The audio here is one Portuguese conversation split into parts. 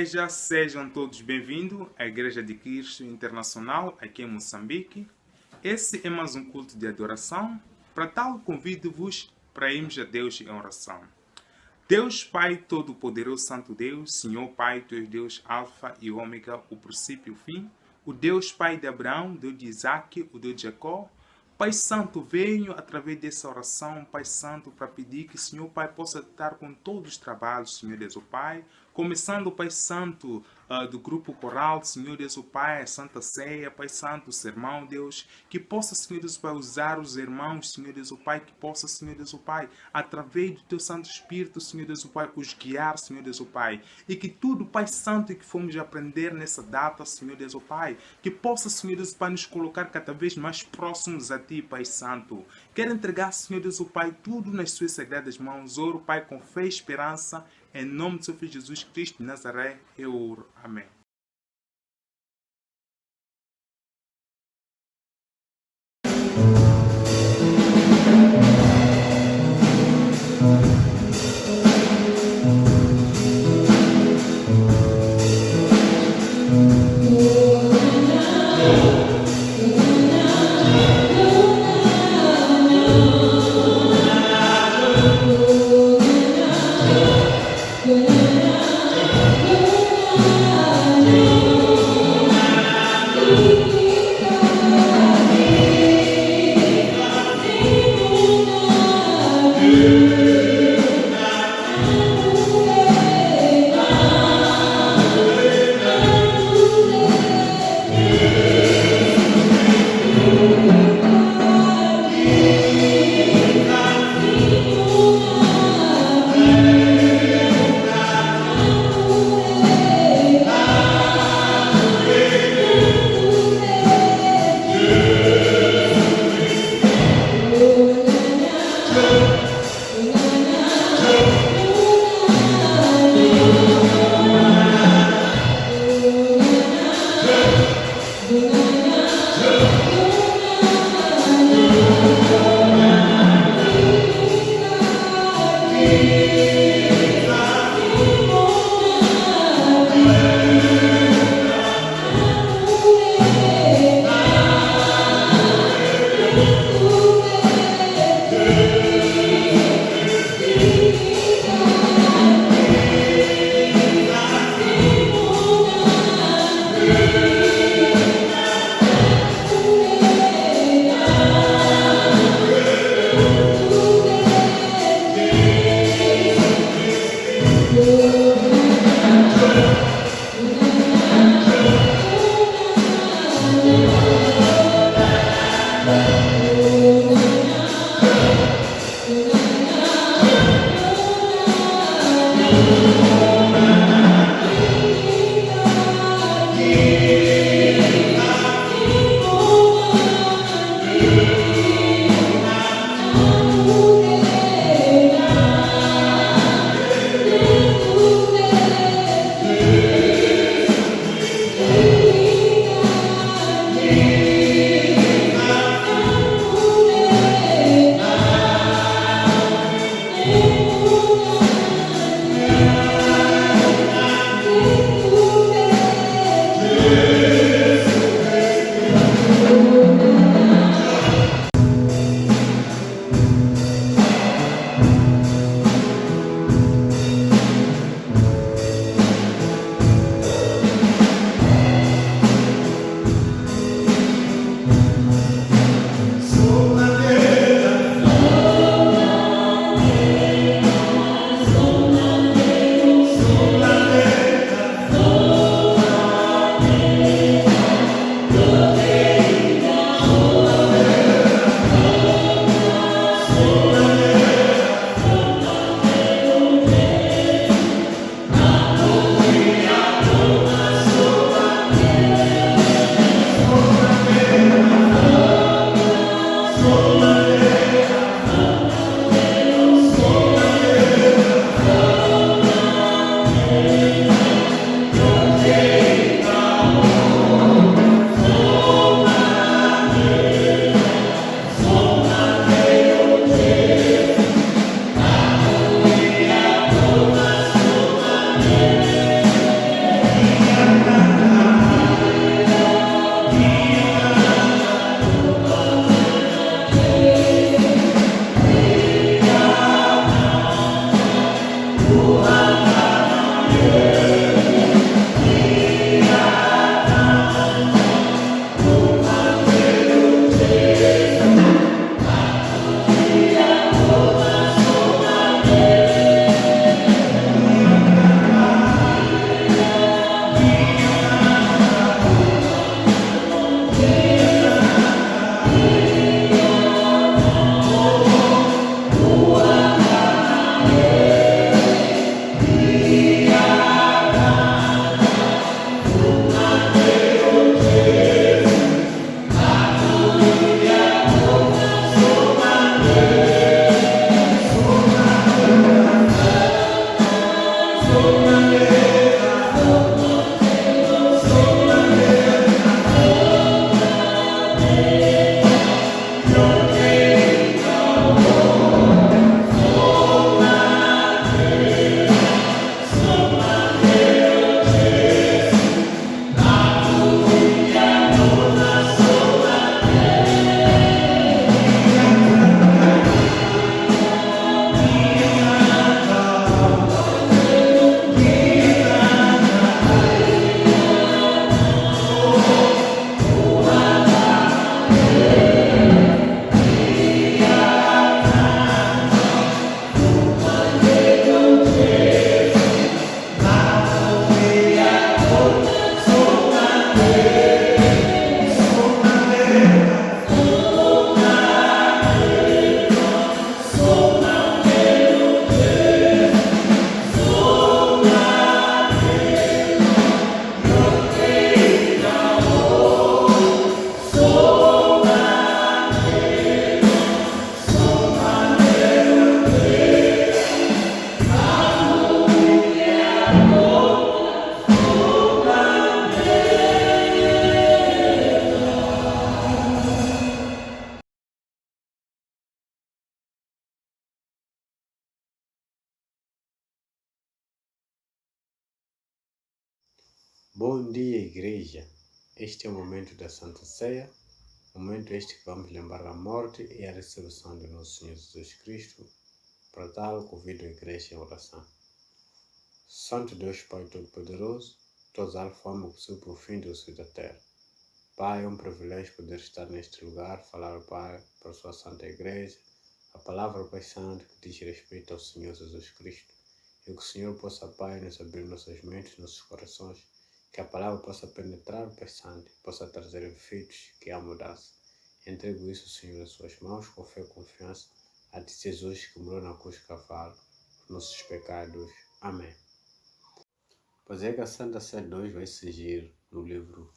igreja, sejam todos bem-vindos à Igreja de Cristo Internacional, aqui em Moçambique. Esse é mais um culto de adoração. Para tal, convido-vos para irmos a Deus em oração. Deus Pai Todo-Poderoso, Santo Deus, Senhor Pai, Tu és Deus Alfa e Ômega, o princípio e o fim, o Deus Pai de Abraão, Deus de Isaac, o Deus de Jacó. Pai Santo, venho através dessa oração, Pai Santo, para pedir que o Senhor Pai possa estar com todos os trabalhos, Senhor Deus, o Pai, começando, Pai Santo, do grupo coral, Senhor Deus, o Pai, a Santa Ceia, Pai Santo, o sermão, Deus, que possa, Senhor Deus, o Pai, usar os irmãos, Senhor Deus, o Pai, que possa, Senhor Deus, o Pai, através do Teu Santo Espírito, Senhor Deus, o Pai, os guiar, Senhor Deus, o Pai, e que tudo, Pai Santo, que fomos aprender nessa data, Senhor Deus, o Pai, que possa, Senhor Deus, o Pai, nos colocar cada vez mais próximos a Ti, Pai Santo. Quero entregar, Senhor Deus, o Pai, tudo nas Suas sagradas mãos. Oro, Pai, com fé e esperança, em nome do Seu Filho Jesus Cristo de Nazaré, eu oro. Amém. Bom dia, igreja. Este é o momento da Santa Ceia, momento este que vamos lembrar a morte e a ressurreição de nosso Senhor Jesus Cristo. Para tal, convido a igreja em oração. Santo Deus, Pai Todo-Poderoso, todos alfa o seu por fim do céu da terra. Pai, é um privilégio poder estar neste lugar, falar, Pai, para a sua Santa Igreja, a palavra, Pai Santo, que diz respeito ao Senhor Jesus Cristo. E que o Senhor possa, Pai, nos abrir nossas mentes, nossos corações, que a palavra possa penetrar, Pai Santo, e possa trazer efeitos que há mudança. Entrego isso, Senhor, nas suas mãos, com fé e confiança, a ti, Jesus, que morreu na cruz de cavalo, os nossos pecados. Amém. Pois é que a Santa Ceia de hoje vai surgir no livro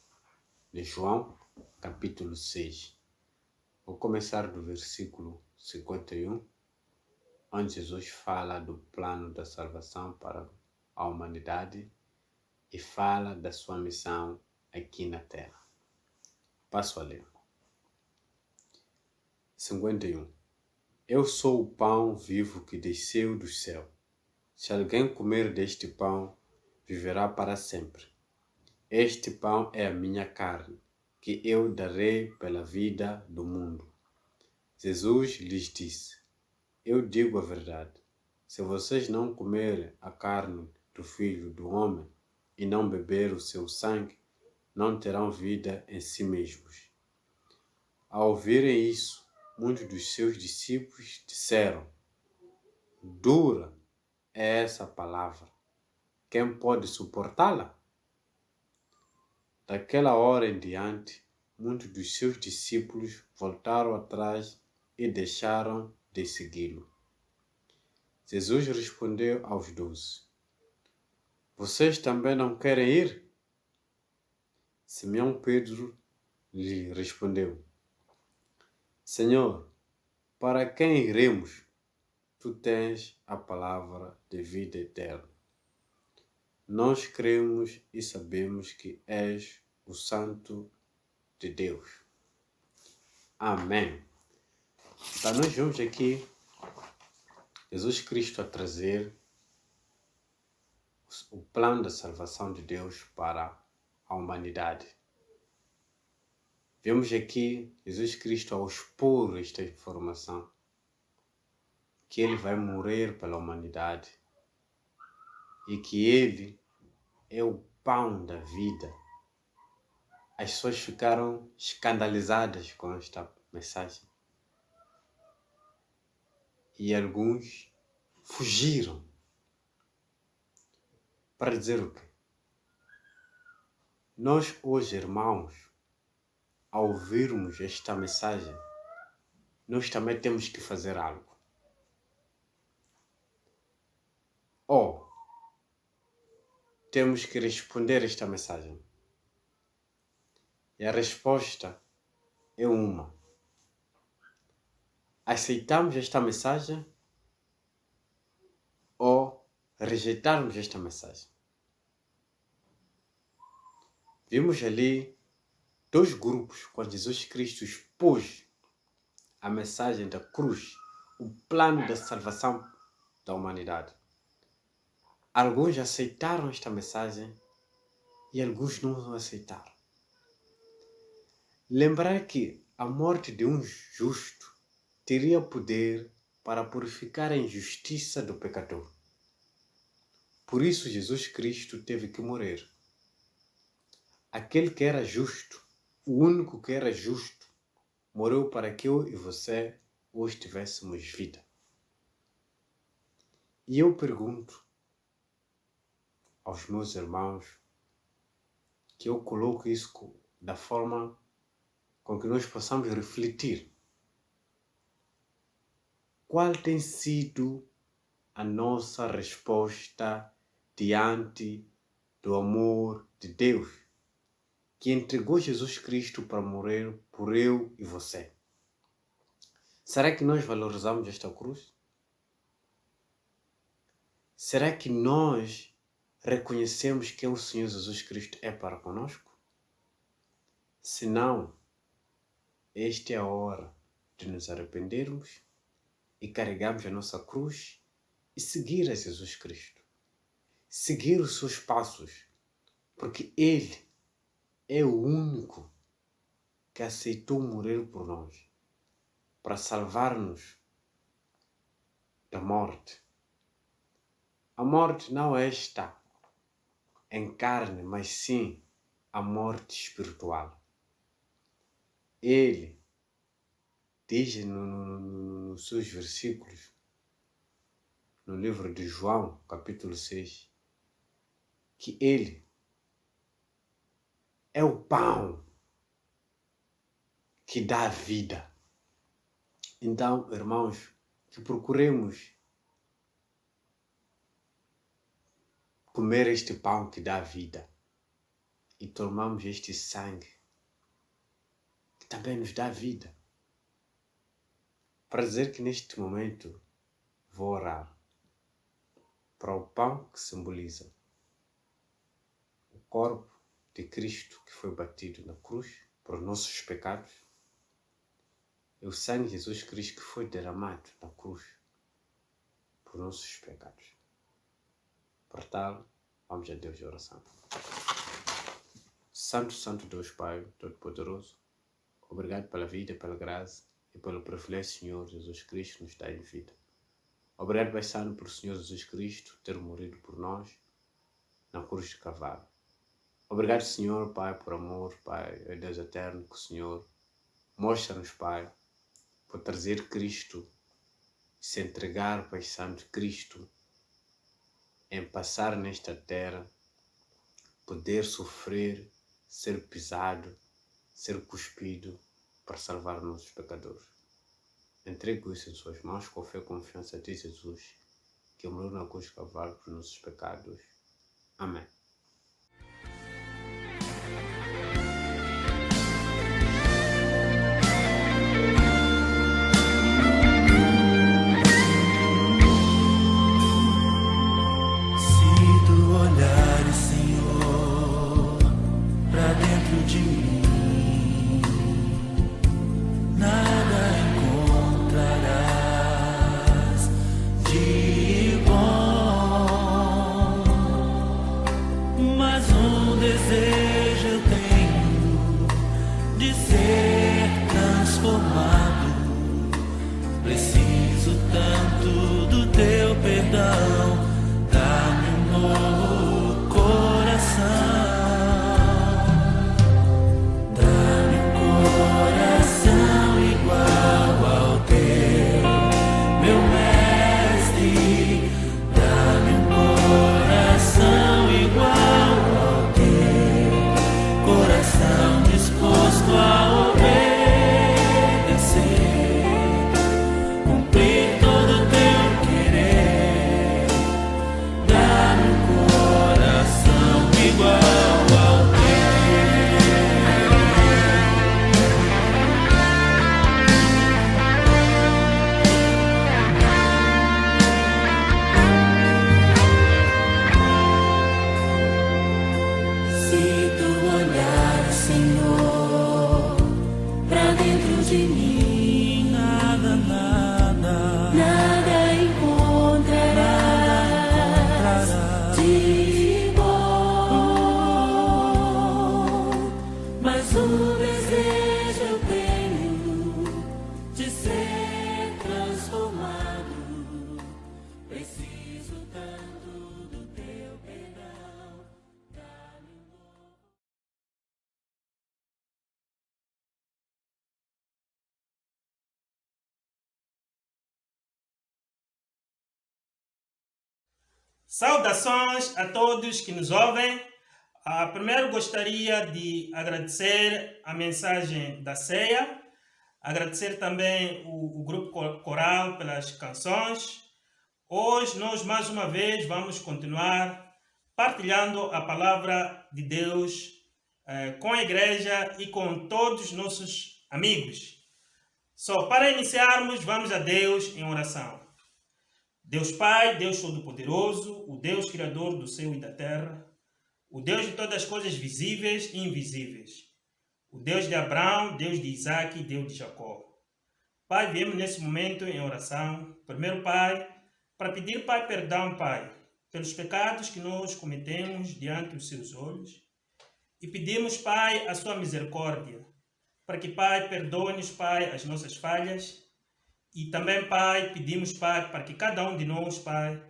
de João, capítulo 6. Vou começar do versículo 51, onde Jesus fala do plano da salvação para a humanidade e fala da sua missão aqui na Terra. Passo a ler. 51. Eu sou o pão vivo que desceu do céu. Se alguém comer deste pão, viverá para sempre. Este pão é a minha carne, que eu darei pela vida do mundo. Jesus lhes disse: Eu digo a verdade. Se vocês não comerem a carne do Filho do Homem e não beber o seu sangue, não terão vida em si mesmos. Ao ouvirem isso, muitos dos seus discípulos disseram: Dura é essa palavra. Quem pode suportá-la? Daquela hora em diante, muitos dos seus discípulos voltaram atrás e deixaram de segui-lo. Jesus respondeu aos 12: Vocês também não querem ir? Simão Pedro lhe respondeu: Senhor, para quem iremos? Tu tens a palavra de vida eterna. Nós cremos e sabemos que és o Santo de Deus. Amém. Então nós vemos aqui Jesus Cristo a trazer o plano da salvação de Deus para a humanidade. Vemos aqui Jesus Cristo ao expor esta informação, que ele vai morrer pela humanidade e que ele é o pão da vida. As pessoas ficaram escandalizadas com esta mensagem. E alguns fugiram. Para dizer o quê? Nós hoje, irmãos, ao ouvirmos esta mensagem, nós também temos que fazer algo. Ou temos que responder esta mensagem. E a resposta é uma. Aceitamos esta mensagem ou rejeitarmos esta mensagem. Vimos ali dois grupos quando Jesus Cristo expôs a mensagem da cruz, o plano da salvação da humanidade. Alguns aceitaram esta mensagem e alguns não aceitaram. Lembrar que a morte de um justo teria poder para purificar a injustiça do pecador. Por isso Jesus Cristo teve que morrer. Aquele que era justo, o único que era justo, morreu para que eu e você hoje tivéssemos vida. E eu pergunto aos meus irmãos que eu coloco isso da forma com que nós possamos refletir. Qual tem sido a nossa resposta diante do amor de Deus, que entregou Jesus Cristo para morrer por eu e você? Será que nós valorizamos esta cruz? Será que nós reconhecemos que o Senhor Jesus Cristo é para conosco? Se não, esta é a hora de nos arrependermos e carregarmos a nossa cruz e seguir a Jesus Cristo. Seguir os seus passos, porque Ele é o único que aceitou morrer por nós, para salvar-nos da morte. A morte não é esta em carne, mas sim a morte espiritual. Ele diz nos seus versículos, no livro de João, capítulo 6, que Ele é o pão que dá vida. Então, irmãos, que procuremos comer este pão que dá vida e tomamos este sangue que também nos dá vida. Para dizer que neste momento vou orar para o pão que simboliza o corpo de Cristo que foi batido na cruz por nossos pecados e o sangue de Jesus Cristo que foi derramado na cruz por nossos pecados. Por tal, vamos a Deus de oração. Santo, Santo Deus Pai Todo-Poderoso, obrigado pela vida, pela graça e pelo privilégio, Senhor Jesus Cristo, nos dá em vida. Obrigado, Pai Santo, por o Senhor Jesus Cristo ter morrido por nós na cruz de Calvário. Obrigado, Senhor, Pai, por amor, Pai, Deus eterno, que o Senhor mostra-nos, Pai, por trazer Cristo, se entregar, Pai Santo, Cristo, em passar nesta terra, poder sofrer, ser pisado, ser cuspido, para salvar nossos pecadores. Entrego isso em suas mãos, com fé e confiança a Ti, Jesus, que morreu na cruz de Calvário por nossos pecados. Amém. Se tu olhares, Senhor, pra dentro de mim, nada encontrarás de bom, mas um desejo eu tenho de ser transformado. Preciso tanto do teu perdão. Dá-me um novo coração, dá-me um coração igual ao teu, meu mestre. Dá-me um coração igual ao teu, coração disposto a obedecer, cumprir todo o teu querer. Dá-me um coração igual ao teu. Se tu olhares, Senhor, pra dentro de mim, nada encontrarás de bom, mas um desejo eu tenho de ser transformado. Preciso tanto do teu perdão. Saudações a todos que nos ouvem. Primeiro gostaria de agradecer a mensagem da ceia, agradecer também o grupo coral pelas canções. Hoje nós mais uma vez vamos continuar partilhando a palavra de Deus com a igreja e com todos os nossos amigos. Para iniciarmos, vamos a Deus em oração. Deus Pai, Deus Todo-Poderoso, o Deus Criador do céu e da terra, o Deus de todas as coisas visíveis e invisíveis, o Deus de Abraão, Deus de Isaac e Deus de Jacó. Pai, viemos nesse momento em oração, primeiro, Pai, para pedir, Pai, perdão, Pai, pelos pecados que nós cometemos diante dos seus olhos, e pedimos, Pai, a sua misericórdia, para que, Pai, perdoe-nos, Pai, as nossas falhas. E também, Pai, pedimos, Pai, para que cada um de nós, Pai,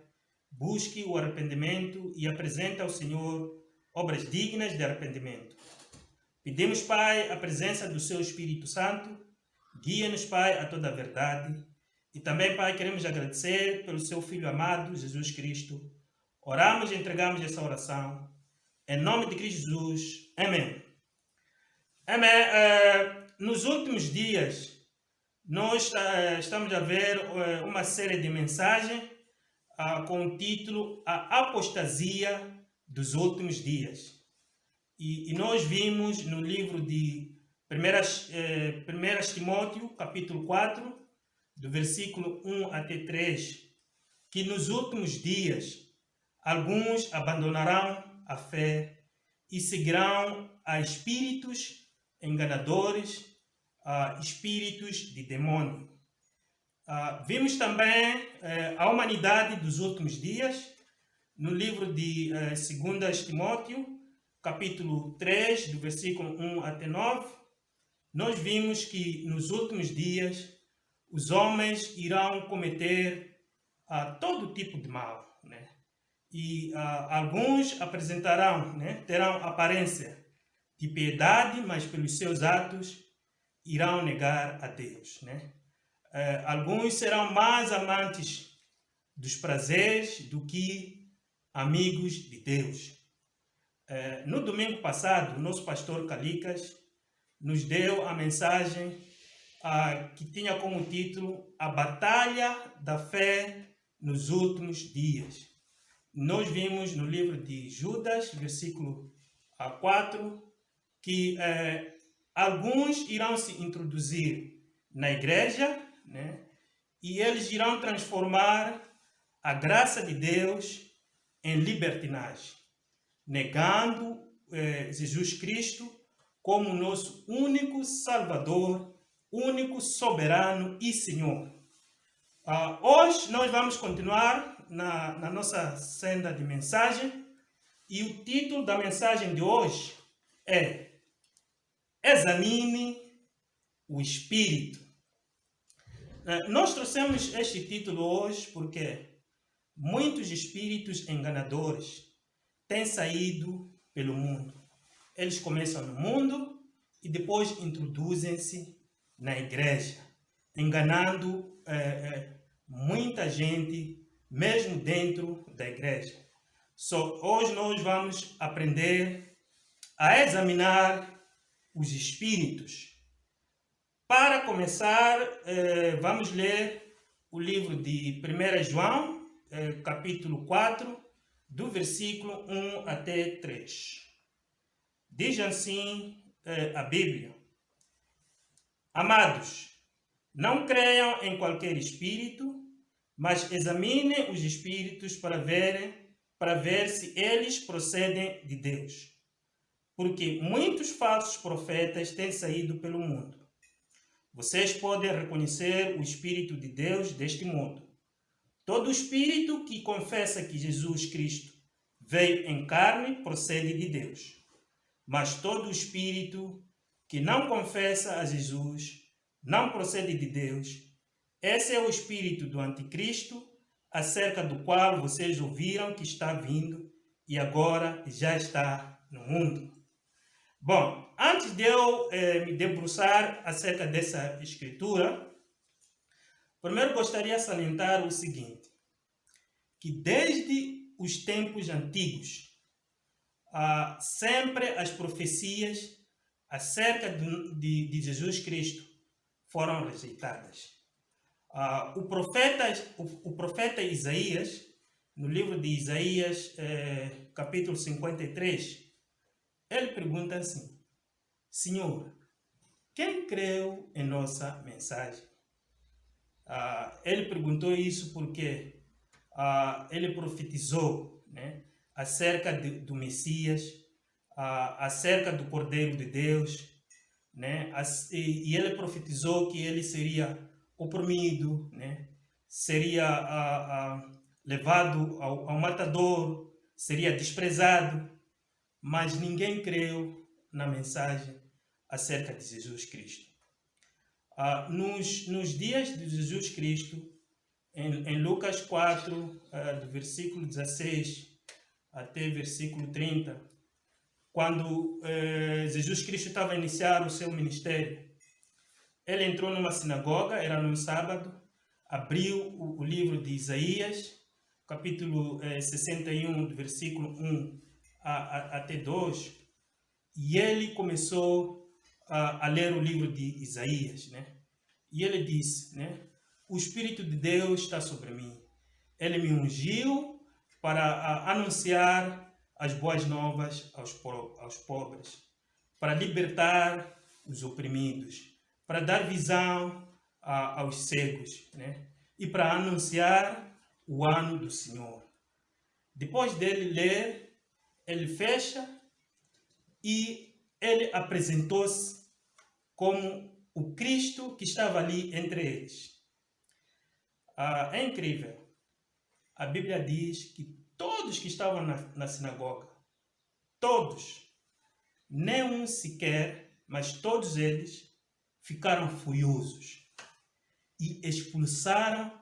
busque o arrependimento e apresente ao Senhor obras dignas de arrependimento. Pedimos, Pai, a presença do Seu Espírito Santo. Guia-nos, Pai, a toda a verdade. E também, Pai, queremos agradecer pelo Seu Filho amado, Jesus Cristo. Oramos e entregamos essa oração. Em nome de Cristo Jesus. Amém. Amém. Nos últimos dias, nós estamos a ver uma série de mensagens com o título A Apostasia dos Últimos Dias. E nós vimos no livro de 1 Timóteo, capítulo 4, do versículo 1 até 3, que nos últimos dias alguns abandonarão a fé e seguirão a espíritos enganadores, a espíritos de demônio. Vimos também a humanidade dos últimos dias, no livro de 2 Timóteo, capítulo 3, do versículo 1 até 9, nós vimos que nos últimos dias os homens irão cometer todo tipo de mal, né? E alguns apresentarão, né, terão aparência de piedade, mas pelos seus atos irão negar a Deus, né? Alguns serão mais amantes dos prazeres do que amigos de Deus. No domingo passado, o nosso pastor Calicas nos deu a mensagem que tinha como título A Batalha da Fé nos Últimos Dias. Nós vimos no livro de Judas, versículo 4, que alguns irão se introduzir na igreja, né? E eles irão transformar a graça de Deus em libertinagem, negando Jesus Cristo como nosso único Salvador, único soberano e Senhor. Hoje nós vamos continuar na nossa senda de mensagem e o título da mensagem de hoje é Examine o Espírito. Nós trouxemos este título hoje porque muitos espíritos enganadores têm saído pelo mundo. Eles começam no mundo e depois introduzem-se na igreja, enganando muita gente, mesmo dentro da igreja. Hoje nós vamos aprender a examinar os espíritos. Para começar, vamos ler o livro de 1 João, capítulo 4, do versículo 1 até 3. Diz assim a Bíblia: Amados, não creiam em qualquer espírito, mas examinem os espíritos para ver se eles procedem de Deus. Porque muitos falsos profetas têm saído pelo mundo. Vocês podem reconhecer o Espírito de Deus deste mundo. Todo espírito que confessa que Jesus Cristo veio em carne procede de Deus. Mas todo espírito que não confessa a Jesus não procede de Deus. Esse é o espírito do anticristo, acerca do qual vocês ouviram que está vindo e agora já está no mundo. Bom, antes de eu me debruçar acerca dessa escritura, primeiro gostaria de salientar o seguinte, que desde os tempos antigos, sempre as profecias acerca de Jesus Cristo foram rejeitadas. O profeta Isaías, no livro de Isaías, capítulo 53, ele pergunta assim: Senhor, quem creu em nossa mensagem? Ele perguntou isso porque ele profetizou, né, acerca do Messias, acerca do Cordeiro de Deus, né, e ele profetizou que ele seria oprimido, né, seria levado ao matador, seria desprezado, mas ninguém creu na mensagem acerca de Jesus Cristo. Nos dias de Jesus Cristo, em Lucas 4, do versículo 16 até versículo 30, quando Jesus Cristo estava a iniciar o seu ministério, ele entrou numa sinagoga, era num sábado, abriu o livro de Isaías, capítulo 61, do versículo 1 até 2, e ele começou a ler o livro de Isaías, né? E ele disse, né? O Espírito de Deus está sobre mim. Ele me ungiu para anunciar as boas novas aos pobres, para libertar os oprimidos, para dar visão aos cegos, né? E para anunciar o ano do Senhor. Depois dele ler, ele fecha e ele apresentou-se como o Cristo que estava ali entre eles. É incrível. A Bíblia diz que todos que estavam na sinagoga, todos, nem um sequer, mas todos eles ficaram furiosos e expulsaram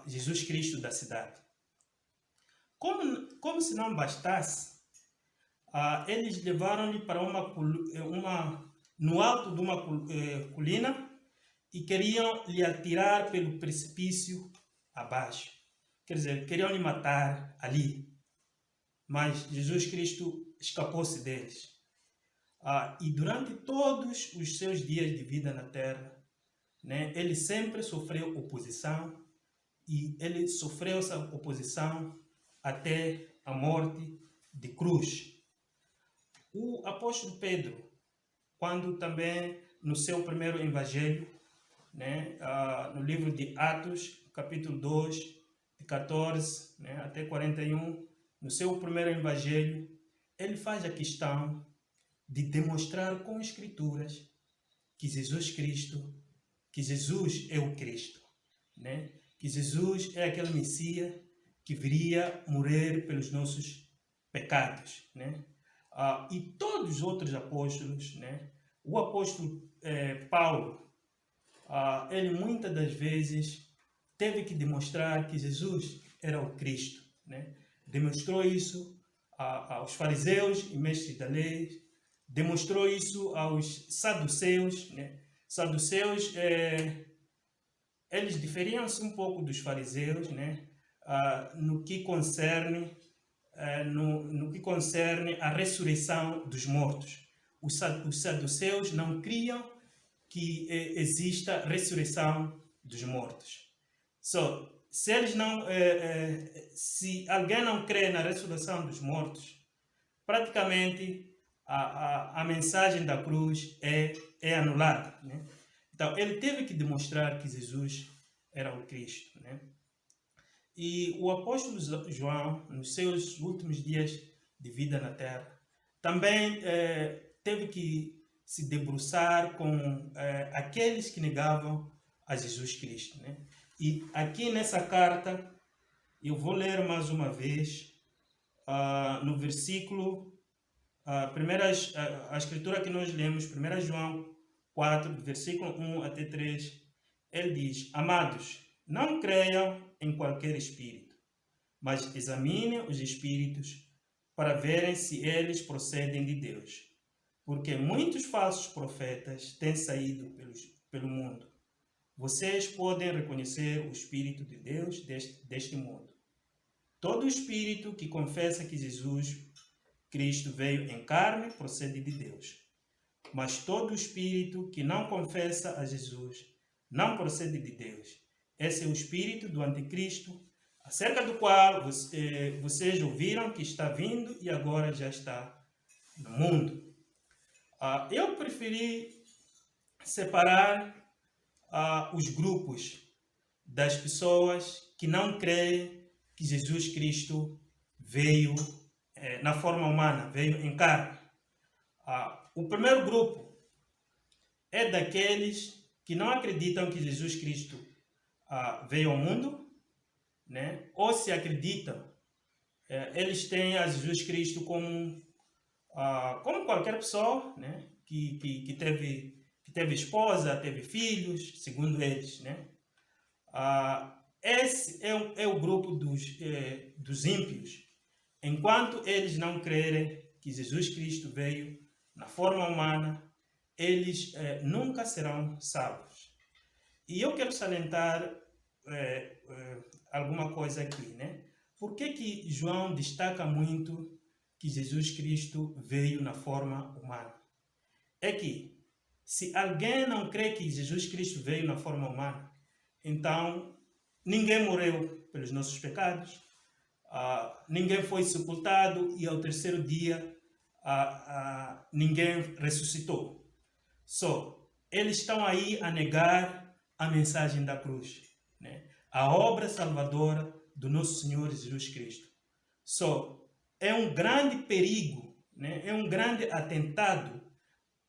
Jesus Cristo da cidade. Como se não bastasse, eles levaram-lhe para no alto de uma colina e queriam lhe atirar pelo precipício abaixo. Quer dizer, queriam lhe matar ali. Mas Jesus Cristo escapou-se deles. E durante todos os seus dias de vida na terra, né, ele sempre sofreu oposição, e ele sofreu essa oposição até a morte de cruz. O apóstolo Pedro, quando também no seu primeiro evangelho, né, no livro de Atos, capítulo 2, de 14, né, até 41, no seu primeiro evangelho, ele faz a questão de demonstrar com escrituras que Jesus é o Cristo, né? Que Jesus é aquele Messias que viria morrer pelos nossos pecados, né? E todos os outros apóstolos, né? O apóstolo Paulo, ele muitas das vezes teve que demonstrar que Jesus era o Cristo, né? Demonstrou isso aos fariseus e mestres da lei, demonstrou isso aos saduceus, né? Saduceus, eles diferiam-se um pouco dos fariseus, né? No que concerne a ressurreição dos mortos. Os saduceus não criam que exista ressurreição dos mortos. Se eles não, se alguém não crê na ressurreição dos mortos, praticamente a mensagem da cruz é anulada, né? Então, ele teve que demonstrar que Jesus era o Cristo, né? E o apóstolo João, nos seus últimos dias de vida na terra, também teve que se debruçar com aqueles que negavam a Jesus Cristo, né? E aqui nessa carta, eu vou ler mais uma vez, no versículo, a escritura que nós lemos, 1 João 4, versículo 1 até 3, ele diz: Amados, não creiam em qualquer espírito, mas examinem os espíritos para verem se eles procedem de Deus. Porque muitos falsos profetas têm saído pelo mundo. Vocês podem reconhecer o Espírito de Deus deste mundo. Todo espírito que confessa que Jesus Cristo veio em carne procede de Deus. Mas todo espírito que não confessa a Jesus não procede de Deus. Esse é o espírito do anticristo, acerca do qual vocês ouviram que está vindo e agora já está no mundo. Eu preferi separar os grupos das pessoas que não creem que Jesus Cristo veio na forma humana, veio em carne. O primeiro grupo é daqueles que não acreditam que Jesus Cristo veio ao mundo, né? Ou se acreditam, eles têm a Jesus Cristo como como qualquer pessoa, né, que teve esposa, teve filhos, segundo eles, né? Esse é o grupo dos ímpios, enquanto eles não crerem que Jesus Cristo veio na forma humana, eles nunca serão salvos. E eu quero salientar alguma coisa aqui, né? Por que João destaca muito que Jesus Cristo veio na forma humana? É que, se alguém não crê que Jesus Cristo veio na forma humana, então ninguém morreu pelos nossos pecados, ninguém foi sepultado e ao terceiro dia ninguém ressuscitou. Eles estão aí a negar a mensagem da cruz, né? A obra salvadora do nosso Senhor Jesus Cristo. É um grande perigo, né? É um grande atentado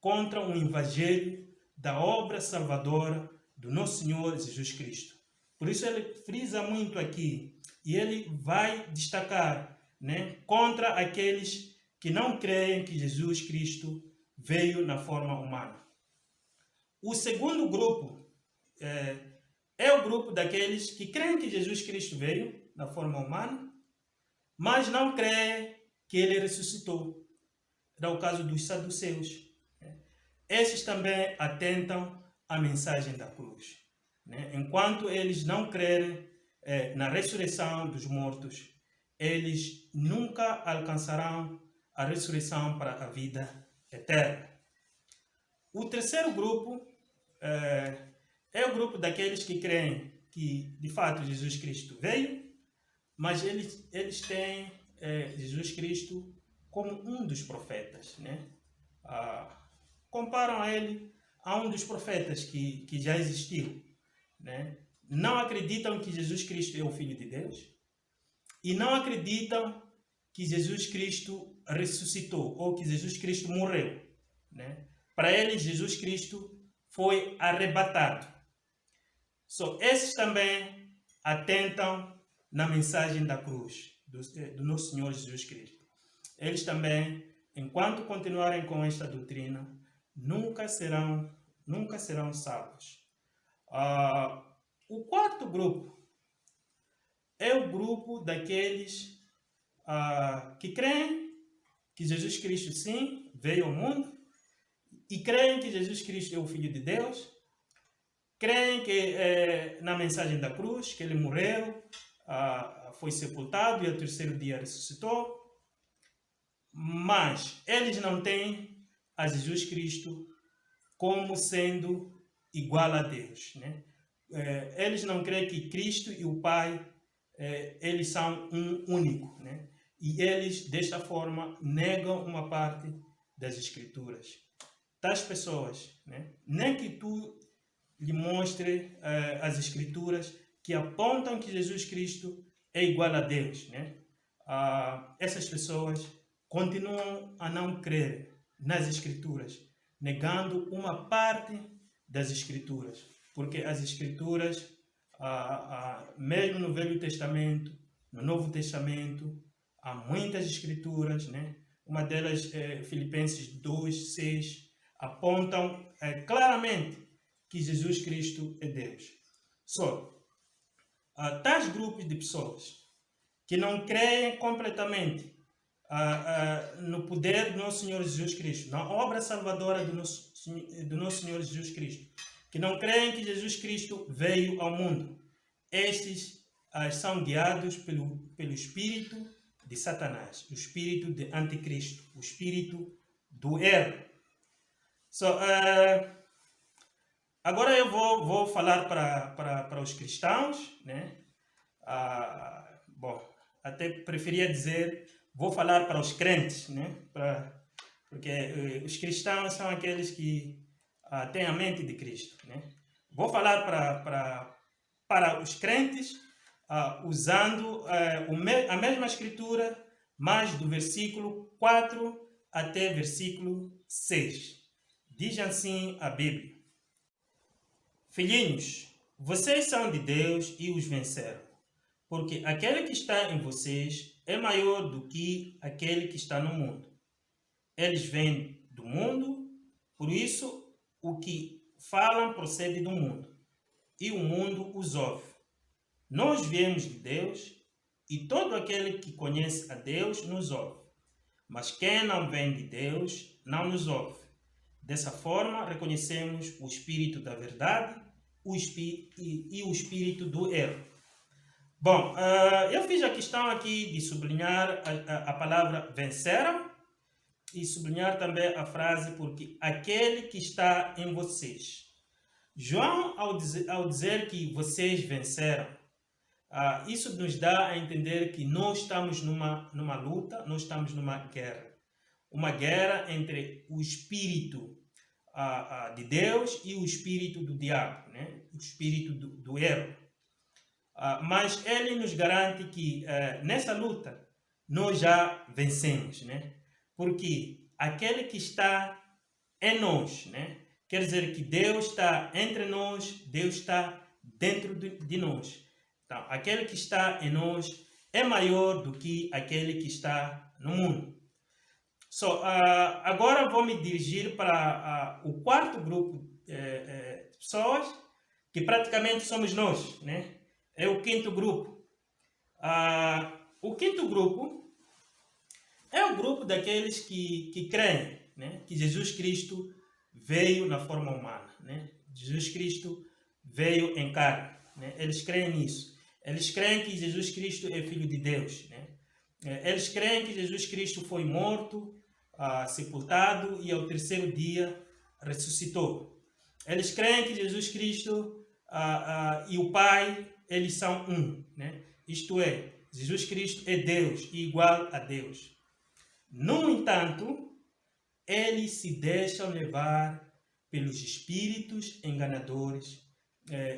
contra o evangelho da obra salvadora do nosso Senhor Jesus Cristo. Por isso ele frisa muito aqui e ele vai destacar, né, contra aqueles que não creem que Jesus Cristo veio na forma humana. O segundo grupo é o grupo daqueles que creem que Jesus Cristo veio na forma humana, mas não creem que ele ressuscitou. É o caso dos saduceus. Esses também atentam à mensagem da cruz, né? Enquanto eles não crerem na ressurreição dos mortos, eles nunca alcançarão a ressurreição para a vida eterna. O terceiro grupo é o grupo daqueles que creem que, de fato, Jesus Cristo veio, mas eles têm Jesus Cristo como um dos profetas, né? Comparam a ele a um dos profetas que já existiu, né? Não acreditam que Jesus Cristo é o Filho de Deus e não acreditam que Jesus Cristo ressuscitou ou que Jesus Cristo morreu, né? Para eles, Jesus Cristo foi arrebatado. Esses também atentam na mensagem da cruz do nosso Senhor Jesus Cristo. Eles também, enquanto continuarem com esta doutrina, nunca serão salvos. O quarto grupo é o grupo daqueles que creem que Jesus Cristo, sim, veio ao mundo e creem que Jesus Cristo é o Filho de Deus, creem que na mensagem da cruz, que ele morreu, foi sepultado e ao terceiro dia ressuscitou, mas eles não têm a Jesus Cristo como sendo igual a Deus, né? Eles não creem que Cristo e o Pai eles são um único, né? E eles, desta forma, negam uma parte das Escrituras. Tais pessoas, né? Nem que tu lhe mostre as Escrituras que apontam que Jesus Cristo é igual a Deus, né? Essas pessoas continuam a não crer nas Escrituras, negando uma parte das Escrituras, porque as Escrituras, mesmo no Velho Testamento, no Novo Testamento, há muitas Escrituras, né? Uma delas, Filipenses 2:6, apontam claramente que Jesus Cristo é Deus. Tais grupos de pessoas que não creem completamente no poder do nosso Senhor Jesus Cristo, na obra salvadora do nosso Senhor Jesus Cristo, que não creem que Jesus Cristo veio ao mundo, estes são guiados pelo espírito de Satanás, o espírito de anticristo, o espírito do erro. Agora eu vou falar para os cristãos, né? Bom, até preferia dizer, vou falar para os crentes, né? Porque os cristãos são aqueles que têm a mente de Cristo, né? Vou falar para os crentes usando a mesma escritura, mas do versículo 4 até versículo 6. Diz assim a Bíblia: Filhinhos, vocês são de Deus e os venceram, porque aquele que está em vocês é maior do que aquele que está no mundo. eles vêm do mundo, por isso o que falam procede do mundo, e o mundo os ouve. Nós viemos de Deus, e todo aquele que conhece a Deus nos ouve. Mas quem não vem de Deus não nos ouve. Dessa forma, reconhecemos o espírito da verdade e o espírito do erro. Bom, eu fiz a questão aqui de sublinhar a palavra venceram e sublinhar também a frase porque aquele que está em vocês. João, ao dizer que vocês venceram, isso nos dá a entender que nós estamos numa luta, nós estamos numa guerra. Uma guerra entre o espírito de Deus e o espírito do diabo, né? O espírito do erro. Mas ele nos garante que nessa luta nós já vencemos, né? Porque aquele que está em nós, né? Quer dizer que Deus está entre nós, Deus está dentro de nós. Então, aquele que está em nós é maior do que aquele que está no mundo. Agora vou me dirigir para o quarto grupo de pessoas, que praticamente somos nós, né? É o quinto grupo. O quinto grupo é o grupo daqueles que creem, né? Que Jesus Cristo veio na forma humana, né? Jesus Cristo veio em carne, né? Eles creem nisso. Eles creem que Jesus Cristo é Filho de Deus, né? Eles creem que Jesus Cristo foi morto, sepultado e ao terceiro dia ressuscitou. Eles creem que Jesus Cristo e o Pai, eles são um, né? Isto é, Jesus Cristo é Deus e igual a Deus. No entanto, eles se deixam levar pelos espíritos enganadores,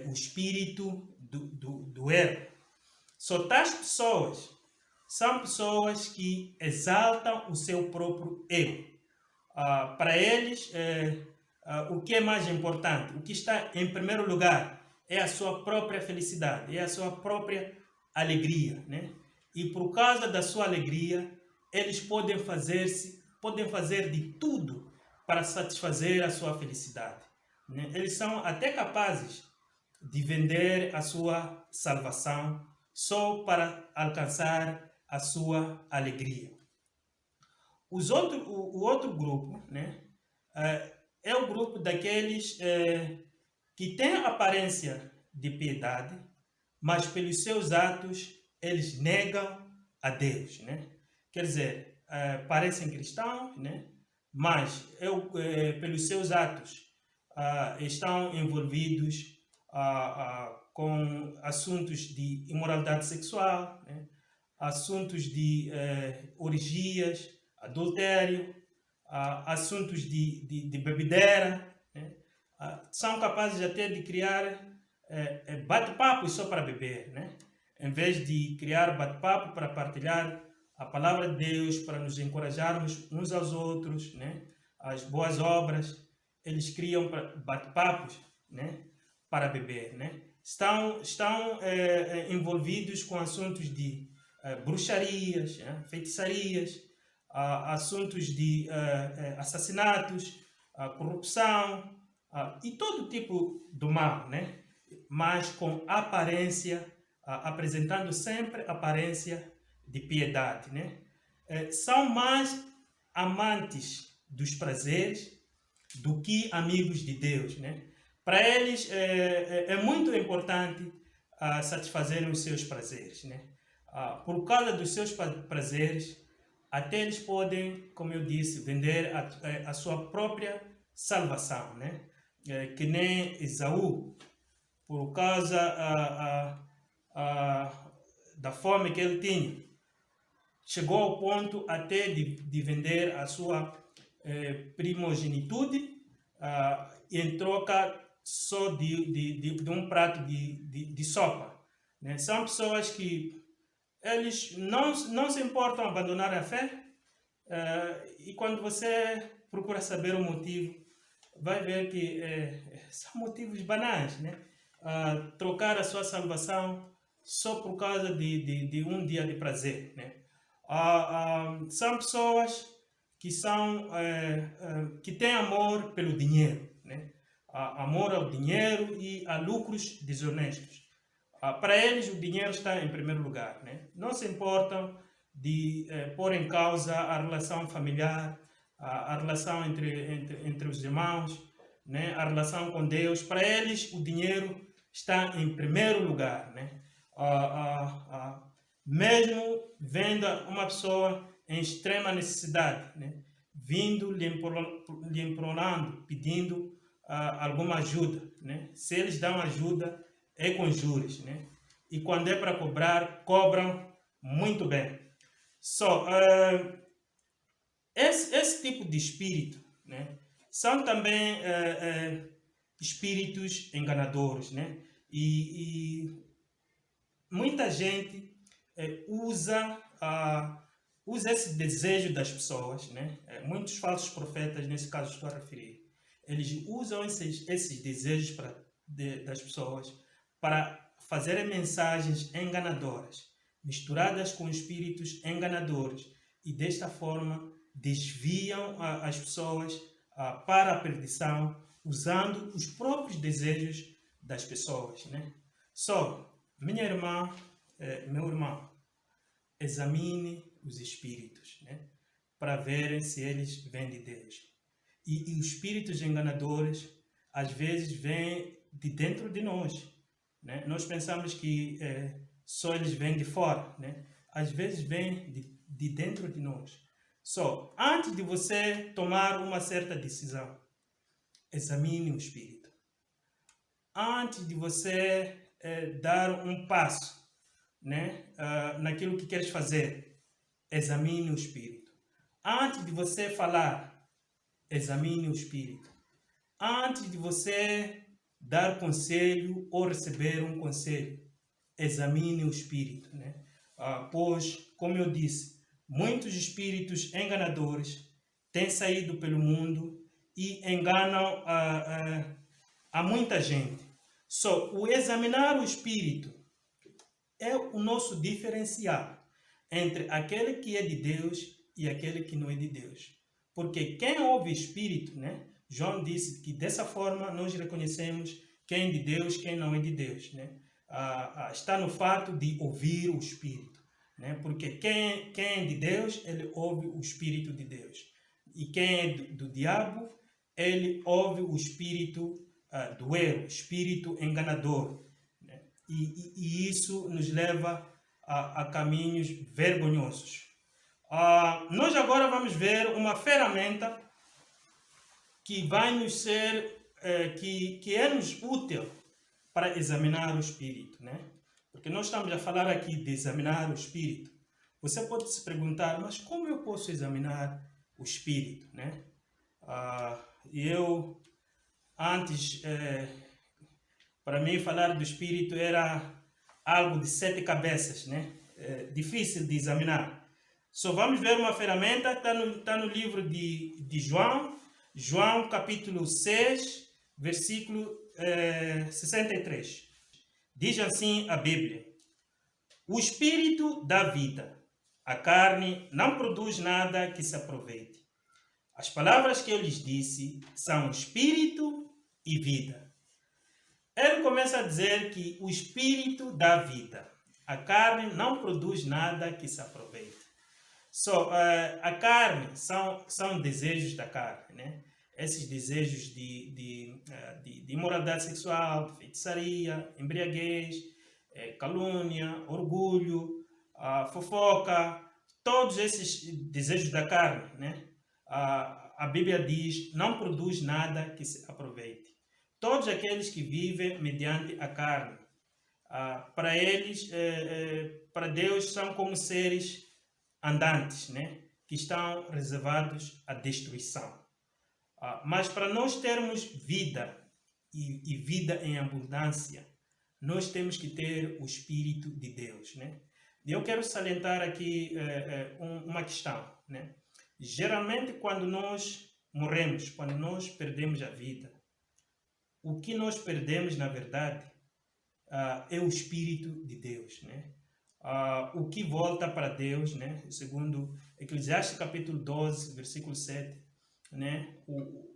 o espírito do erro. Tais pessoas são pessoas que exaltam o seu próprio ego. Para eles, o que é mais importante, o que está em primeiro lugar, é a sua própria felicidade, é a sua própria alegria, né? E por causa da sua alegria, eles podem fazer de tudo para satisfazer a sua felicidade, né? Eles são até capazes de vender a sua salvação só para alcançar a sua alegria. O outro grupo, né, é o grupo daqueles que têm a aparência de piedade, mas pelos seus atos eles negam a Deus, né? Quer dizer, parecem cristãos, né? Mas pelos seus atos estão envolvidos com assuntos de imoralidade sexual, né? Assuntos de orgias, adultério, assuntos de bebedeira, né? São capazes até de criar bate-papos só para beber, né? Em vez de criar bate-papo para partilhar a palavra de Deus, para nos encorajarmos uns aos outros, né? As boas obras, eles criam bate-papos, né? Para beber, né? Estão envolvidos com assuntos de bruxarias, feitiçarias, assuntos de assassinatos, corrupção e todo tipo do mal, né? Mas com aparência, apresentando sempre aparência de piedade, né? São mais amantes dos prazeres do que amigos de Deus, né? Para eles é muito importante satisfazerem os seus prazeres, né? Por causa dos seus prazeres, até eles podem, como eu disse, vender a sua própria salvação, né? Que nem Esaú, por causa da fome que ele tinha, chegou ao ponto até de vender a sua primogenitude em troca só de um prato de sopa, né? São pessoas que eles não se importam em abandonar a fé, e quando você procura saber o motivo, vai ver que são motivos banais, né? Trocar a sua salvação só por causa de um dia de prazer, né? São pessoas que têm amor pelo dinheiro, né? Amor ao dinheiro e a lucros desonestos. Para eles, o dinheiro está em primeiro lugar, né? Não se importam de pôr em causa a relação familiar, a relação entre os irmãos, né? A relação com Deus. Para eles, o dinheiro está em primeiro lugar, né? Mesmo vendo uma pessoa em extrema necessidade, né? Vindo lhe implorando, pedindo alguma ajuda, né? Se eles dão ajuda, é com juros, né? E quando é para cobrar, cobram muito bem. Esse tipo de espírito, né? São também espíritos enganadores, né? E muita gente usa esse desejo das pessoas, né? Muitos falsos profetas, nesse caso estou a referir, eles usam esses desejos das pessoas para fazerem mensagens enganadoras, misturadas com espíritos enganadores, e desta forma desviam as pessoas para a perdição, usando os próprios desejos das pessoas, né? Minha irmã, meu irmão, examine os espíritos, né? Para verem se eles vêm de Deus. E os espíritos enganadores, às vezes, vêm de dentro de nós, né? Nós pensamos que só eles vêm de fora, né? Às vezes, vêm de dentro de nós. Antes de você tomar uma certa decisão, examine o espírito. Antes de você dar um passo, né, naquilo que queres fazer, examine o espírito. Antes de você falar, examine o espírito. Antes de você dar conselho ou receber um conselho, examine o espírito, né? Pois, como eu disse, muitos espíritos enganadores têm saído pelo mundo e enganam a muita gente. O examinar o espírito é o nosso diferencial entre aquele que é de Deus e aquele que não é de Deus. Porque quem ouve espírito, né? João disse que dessa forma nós reconhecemos quem é de Deus, quem não é de Deus, né? Está no fato de ouvir o espírito, né? Porque quem é de Deus, ele ouve o espírito de Deus. E quem é do diabo, ele ouve o espírito do erro, espírito enganador. E isso nos leva a caminhos vergonhosos. Nós agora vamos ver uma ferramenta que vai nos ser, que é-nos útil para examinar o espírito, né? Porque nós estamos a falar aqui de examinar o espírito. Você pode se perguntar, mas como eu posso examinar o espírito, né? Antes, para mim falar do espírito era algo de 7 cabeças, né? Difícil de examinar. Vamos ver uma ferramenta, está no livro de João capítulo 6, versículo 63. Diz assim a Bíblia: o espírito dá vida, a carne não produz nada que se aproveite. As palavras que eu lhes disse são espírito e vida. Ele começa a dizer que o espírito dá vida, a carne não produz nada que se aproveite. A carne são desejos da carne, né? Esses desejos de imoralidade sexual, de feitiçaria, embriaguez, calúnia, orgulho, fofoca, todos esses desejos da carne, né? A Bíblia diz, não produz nada que se aproveite. Todos aqueles que vivem mediante a carne, para eles, para Deus, são como seres andantes, né? Que estão reservados à destruição. Mas para nós termos vida e vida em abundância, nós temos que ter o Espírito de Deus, né? E eu quero salientar aqui uma questão, né? Geralmente, quando nós morremos, quando nós perdemos a vida, o que nós perdemos, na verdade, é o Espírito de Deus, né? o que volta para Deus, né? Segundo Eclesiastes capítulo 12, versículo 7, né?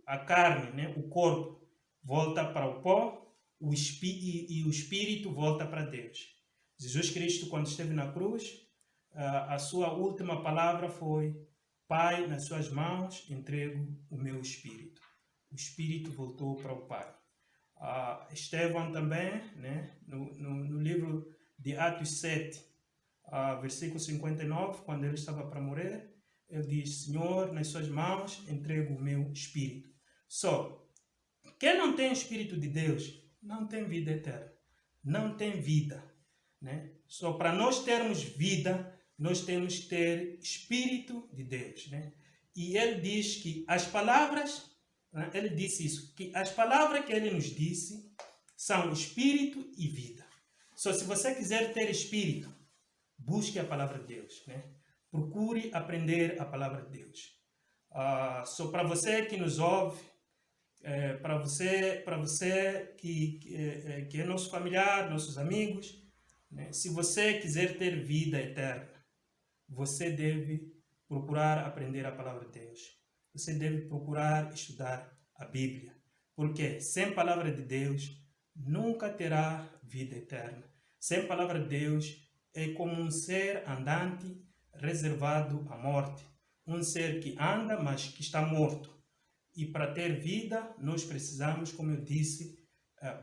A carne, né? O corpo volta para o pó, o espírito volta para Deus. Jesus Cristo, quando esteve na cruz, a sua última palavra foi: Pai, nas suas mãos entrego o meu espírito. O espírito voltou para o Pai. Estevão também, né? No livro de Atos 7, versículo 59, quando ele estava para morrer, ele diz: Senhor, nas suas mãos entrego o meu espírito. Só, quem não tem o Espírito de Deus, não tem vida eterna. Não tem vida, né? Só para nós termos vida, nós temos que ter Espírito de Deus, né? E ele diz que as palavras, né? Ele disse isso, que as palavras que ele nos disse são Espírito e vida. Só se você quiser ter Espírito, busque a palavra de Deus, né? Procure aprender a palavra de Deus. Só para você que nos ouve, para você que é nosso familiar, nossos amigos, né? Se você quiser ter vida eterna, você deve procurar aprender a palavra de Deus. Você deve procurar estudar a Bíblia. Porque sem palavra de Deus, nunca terá vida eterna. Sem palavra de Deus, é como um ser andante reservado à morte. Um ser que anda, mas que está morto. E para ter vida, nós precisamos, como eu disse,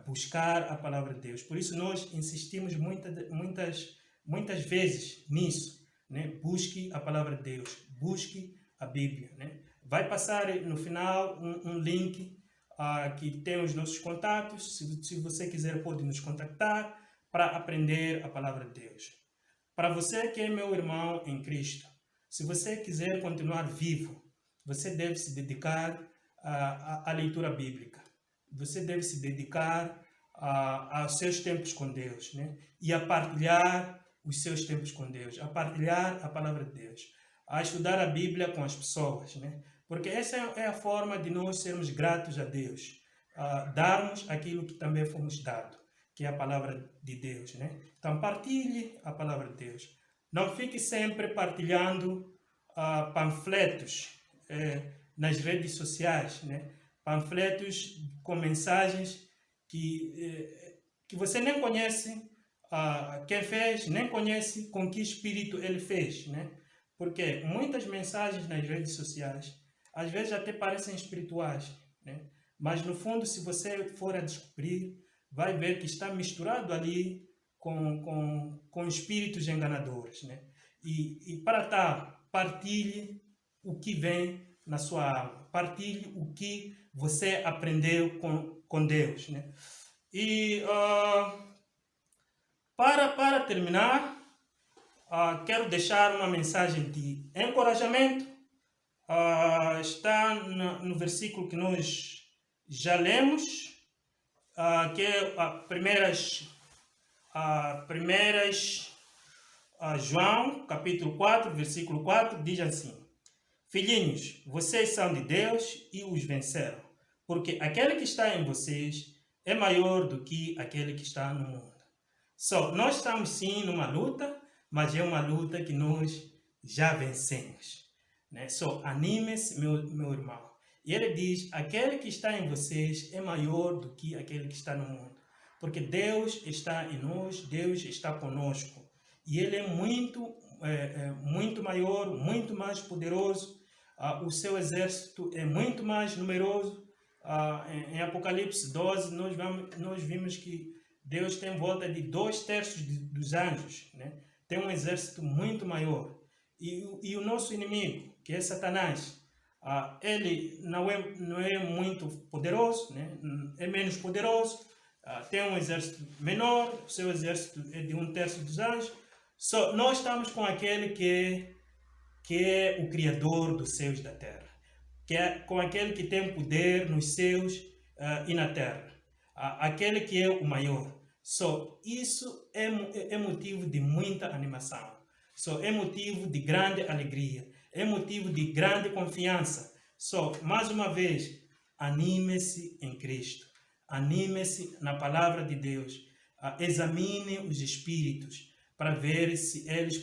buscar a palavra de Deus. Por isso nós insistimos muitas vezes nisso, né? Busque a palavra de Deus, busque a Bíblia, né? Vai passar no final um link que tem os nossos contatos. Se você quiser, pode nos contactar para aprender a palavra de Deus. Para você que é meu irmão em Cristo, se você quiser continuar vivo, você deve se dedicar à leitura bíblica. Você deve se dedicar aos seus tempos com Deus, né? E a partilhar os seus tempos com Deus, a partilhar a palavra de Deus, a estudar a Bíblia com as pessoas, né? Porque essa é a forma de nós sermos gratos a Deus, darmos aquilo que também fomos dados, que é a palavra de Deus, né? Então partilhe a palavra de Deus. Não fique sempre partilhando panfletos nas redes sociais, né? Panfletos com mensagens que você nem conhece quem fez, nem conhece com que espírito ele fez, né? Porque muitas mensagens nas redes sociais às vezes até parecem espirituais, né? Mas no fundo, se você for a descobrir, vai ver que está misturado ali com espíritos enganadores, né? E para tal, partilhe o que vem na sua alma, partilhe o que você aprendeu com Deus, né? E para terminar, quero deixar uma mensagem de encorajamento. Está no versículo que nós já lemos, que é João, capítulo 4, versículo 4, diz assim: Filhinhos, vocês são de Deus e os venceram, porque aquele que está em vocês é maior do que aquele que está no mundo. Nós estamos sim numa luta, mas é uma luta que nós já vencemos, né? Anime-se, meu irmão. E ele diz: aquele que está em vocês é maior do que aquele que está no mundo. Porque Deus está em nós, Deus está conosco. E ele é muito maior, muito mais poderoso. O seu exército é muito mais numeroso. Em Apocalipse 12, nós vimos que Deus tem em volta de 2/3 dos anjos, né? Tem um exército muito maior. E o nosso inimigo, que é Satanás, ele não é muito poderoso, né? É menos poderoso, tem um exército menor, o seu exército é de 1/3 dos anjos. Nós estamos com aquele que é o Criador dos céus e da terra, que é com aquele que tem poder nos céus e na terra, aquele que é o maior. Isso é motivo de muita animação, é motivo de grande alegria, é motivo de grande confiança. Mais uma vez, anime-se em Cristo, anime-se na palavra de Deus, examine os espíritos, para ver se eles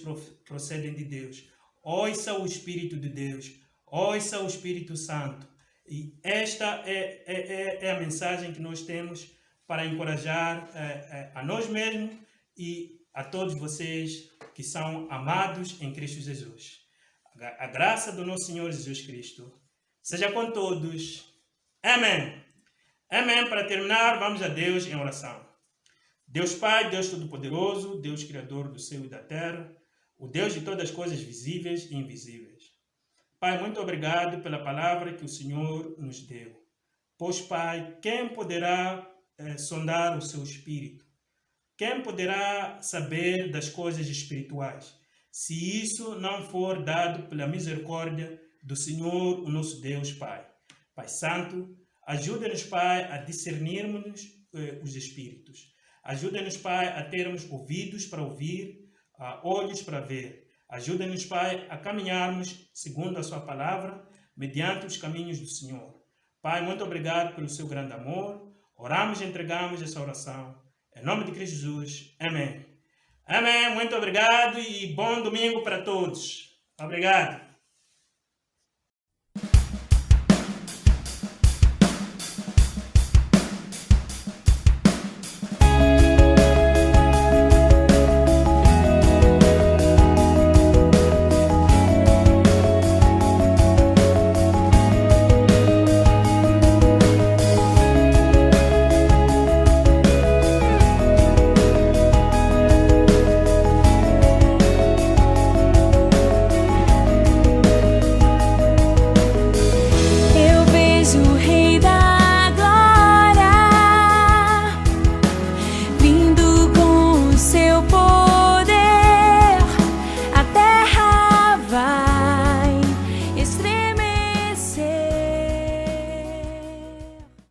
procedem de Deus. Ouça o Espírito de Deus, ouça o Espírito Santo. E esta é a mensagem que nós temos para encorajar a nós mesmos e a todos vocês que são amados em Cristo Jesus. A graça do nosso Senhor Jesus Cristo seja com todos. Amém. Amém. Para terminar, vamos a Deus em oração. Deus Pai, Deus Todo-Poderoso, Deus Criador do céu e da terra, o Deus de todas as coisas visíveis e invisíveis. Pai, muito obrigado pela palavra que o Senhor nos deu. Pois, Pai, quem poderá sondar o seu espírito? Quem poderá saber das coisas espirituais? Se isso não for dado pela misericórdia do Senhor, o nosso Deus, Pai. Pai Santo, ajuda-nos, Pai, a discernirmos os espíritos. Ajuda-nos, Pai, a termos ouvidos para ouvir, olhos para ver. Ajuda-nos, Pai, a caminharmos segundo a sua palavra, mediante os caminhos do Senhor. Pai, muito obrigado pelo seu grande amor. Oramos e entregamos essa oração. Em nome de Cristo Jesus. Amém. Amém. Muito obrigado e bom domingo para todos. Obrigado.